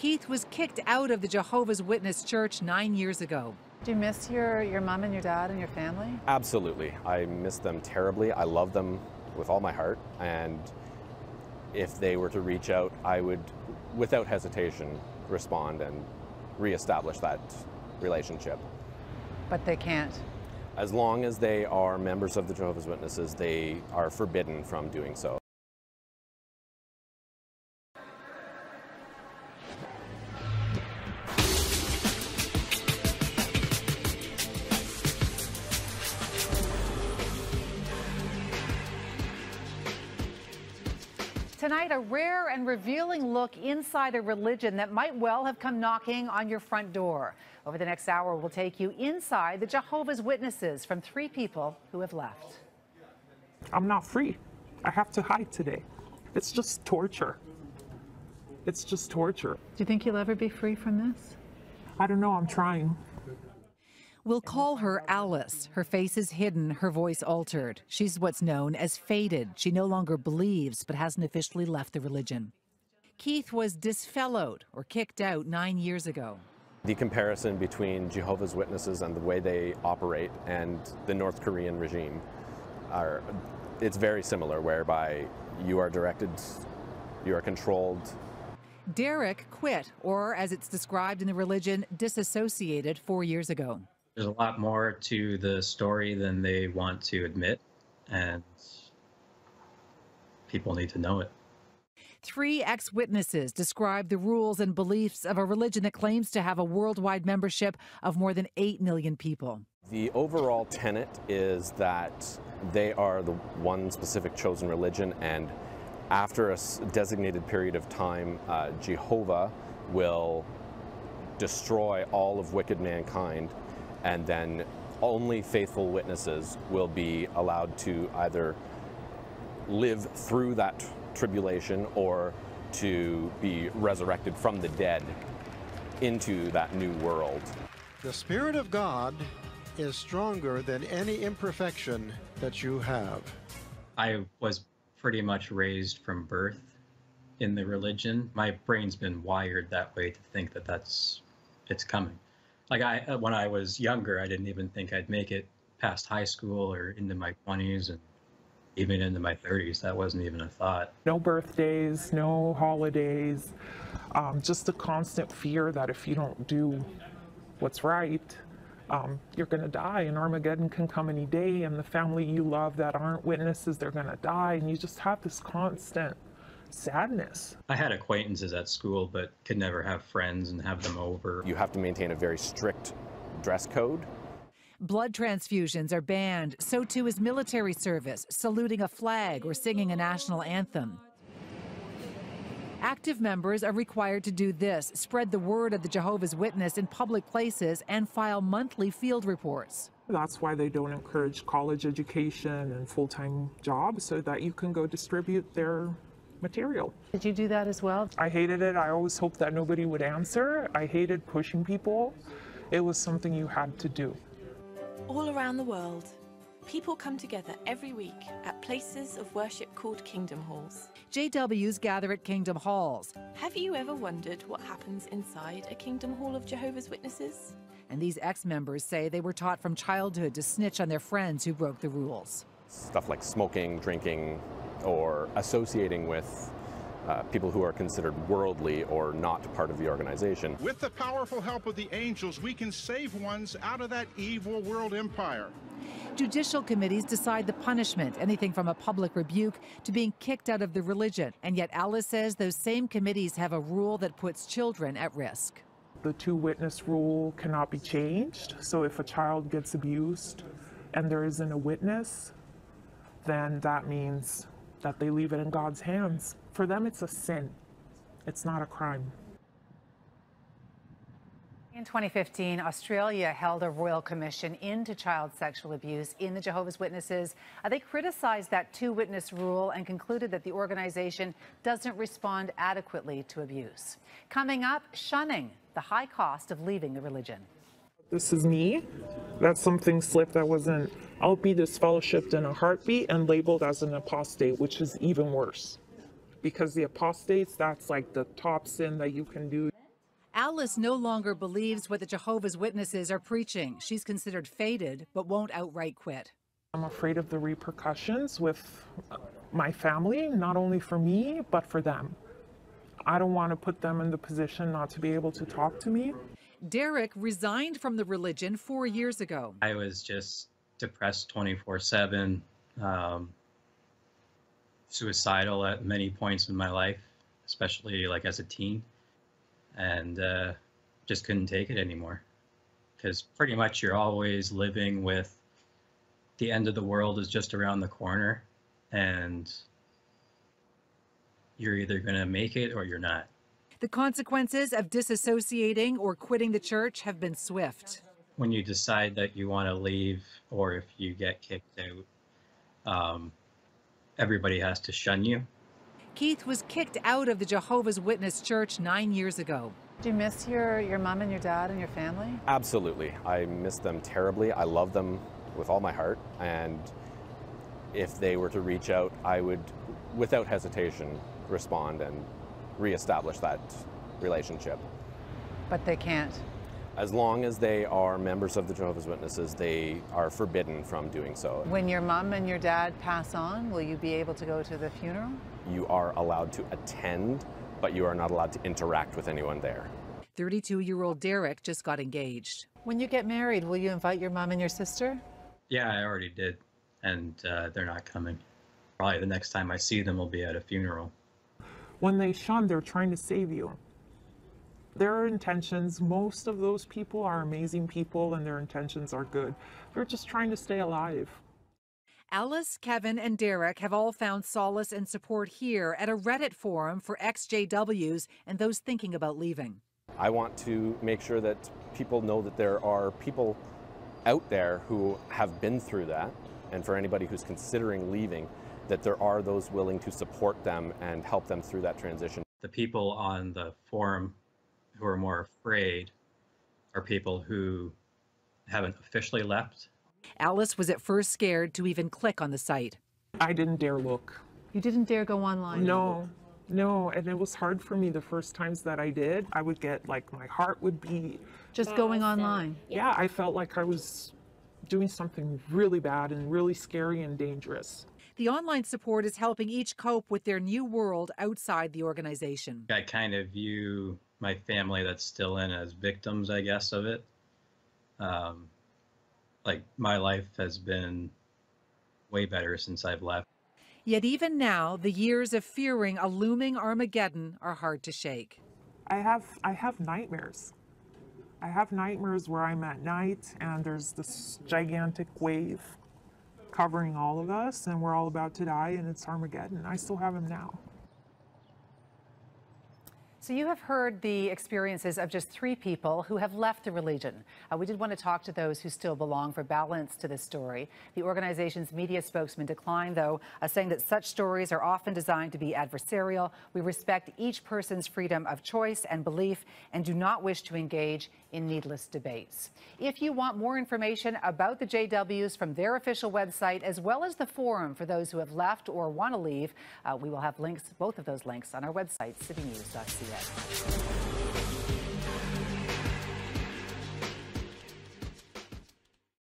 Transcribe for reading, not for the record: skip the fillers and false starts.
Keith was kicked out of the Jehovah's Witness church 9 years ago. Do you miss your mom and your dad and your family? Absolutely. I miss them terribly. I love them with all my heart. And if they were to reach out, I would, without hesitation, respond and reestablish that relationship. But they can't. As long as they are members of the Jehovah's Witnesses, they are forbidden from doing so. Tonight, a rare and revealing look inside a religion that might well have come knocking on your front door. Over the next hour, we'll take you inside the Jehovah's Witnesses from 3 people who have left. I'm not free. I have to hide today. It's just torture. It's just torture. Do you think you'll ever be free from this? I don't know. I'm trying. We'll call her Alice. Her face is hidden, her voice altered. She's what's known as faded. She no longer believes, but hasn't officially left the religion. Keith was disfellowed or kicked out 9 years ago. The comparison between Jehovah's Witnesses and the way they operate and the North Korean regime it's very similar, whereby you are directed, you are controlled. Derek quit, or as it's described in the religion, disassociated 4 years ago. There's a lot more to the story than they want to admit, and people need to know it. 3 ex-witnesses describe the rules and beliefs of a religion that claims to have a worldwide membership of more than 8 million people. The overall tenet is that they are the one specific chosen religion, and after a designated period of time, Jehovah will destroy all of wicked mankind, and then only faithful witnesses will be allowed to either live through that tribulation or to be resurrected from the dead into that new world. The Spirit of God is stronger than any imperfection that you have. I was pretty much raised from birth in the religion. My brain's been wired that way to think that it's coming. Like when I was younger, I didn't even think I'd make it past high school or into my 20s and even into my 30s. That wasn't even a thought. No birthdays, no holidays, just the constant fear that if you don't do what's right, you're going to die, and Armageddon can come any day, and the family you love that aren't witnesses, they're going to die, and you just have this constant sadness. I had acquaintances at school, but could never have friends and have them over. You have to maintain a very strict dress code. Blood transfusions are banned. So too is military service, saluting a flag or singing a national anthem. Active members are required to do this: spread the word of the Jehovah's Witness in public places and file monthly field reports. That's why they don't encourage college education and full-time jobs, so that you can go distribute their material. Did you do that as well? I hated it. I always hoped that nobody would answer. I hated pushing people. It was something you had to do. All around the world, people come together every week at places of worship called kingdom halls. JWs gather at kingdom halls. Have you ever wondered what happens inside a kingdom hall of Jehovah's Witnesses? And these ex-members say they were taught from childhood to snitch on their friends who broke the rules. Stuff like smoking, drinking, or associating with people who are considered worldly or not part of the organization. With the powerful help of the angels, we can save ones out of that evil world empire. Judicial committees decide the punishment, anything from a public rebuke to being kicked out of the religion. And yet Alice says those same committees have a rule that puts children at risk. The 2-witness rule cannot be changed. So if a child gets abused and there isn't a witness, then that means that they leave it in God's hands. For them, it's a sin. It's not a crime. In 2015, Australia held a royal commission into child sexual abuse in the Jehovah's Witnesses. They criticized that 2-witness rule and concluded that the organization doesn't respond adequately to abuse. Coming up, shunning the high cost of leaving the religion. This is me. That's something slipped that wasn't. I'll be disfellowshipped in a heartbeat and labeled as an apostate, which is even worse. Because the apostates, that's like the top sin that you can do. Alice no longer believes what the Jehovah's Witnesses are preaching. She's considered faded, but won't outright quit. I'm afraid of the repercussions with my family, not only for me, but for them. I don't want to put them in the position not to be able to talk to me. Derek resigned from the religion 4 years ago. I was just depressed 24/7, suicidal at many points in my life, especially like as a teen, and just couldn't take it anymore. Because pretty much you're always living with the end of the world is just around the corner, and you're either going to make it or you're not. The consequences of disassociating or quitting the church have been swift. When you decide that you want to leave, or if you get kicked out, everybody has to shun you. Keith was kicked out of the Jehovah's Witness church 9 years ago. Do you miss your mom and your dad and your family? Absolutely. I miss them terribly. I love them with all my heart, and if they were to reach out, I would, without hesitation, respond and reestablish that relationship. But they can't. As long as they are members of the Jehovah's Witnesses, they are forbidden from doing so. When your mom and your dad pass on, will you be able to go to the funeral? You are allowed to attend, but you are not allowed to interact with anyone there. 32-year-old Derek just got engaged. When you get married, will you invite your mom and your sister? Yeah, I already did, and they're not coming. Probably the next time I see them will be at a funeral. When they shun, they're trying to save you. Their intentions, most of those people are amazing people and their intentions are good. They're just trying to stay alive. Alice, Kevin, and Derek have all found solace and support here at a Reddit forum for ex-JWs and those thinking about leaving. I want to make sure that people know that there are people out there who have been through that, and for anybody who's considering leaving, that there are those willing to support them and help them through that transition. The people on the forum who are more afraid are people who haven't officially left. Alice was at first scared to even click on the site. I didn't dare look. You didn't dare go online? No, and it was hard for me the first times that I did. I would get, like, my heart would beat. Just going online? Yeah, I felt like I was doing something really bad and really scary and dangerous. The online support is helping each cope with their new world outside the organization. I kind of view my family that's still in as victims, I guess, of it. Like, my life has been way better since I've left. Yet even now, the years of fearing a looming Armageddon are hard to shake. I have nightmares. I have nightmares where I'm at night and there's this gigantic wave covering all of us and we're all about to die and it's Armageddon. I still have them now. So you have heard the experiences of just 3 people who have left the religion. We did want to talk to those who still belong for balance to this story. The organization's media spokesman declined, though, saying that such stories are often designed to be adversarial. We respect each person's freedom of choice and belief and do not wish to engage in needless debates. If you want more information about the JWs from their official website, as well as the forum for those who have left or want to leave, we will have links, both of those links, on our website, citynews.ca.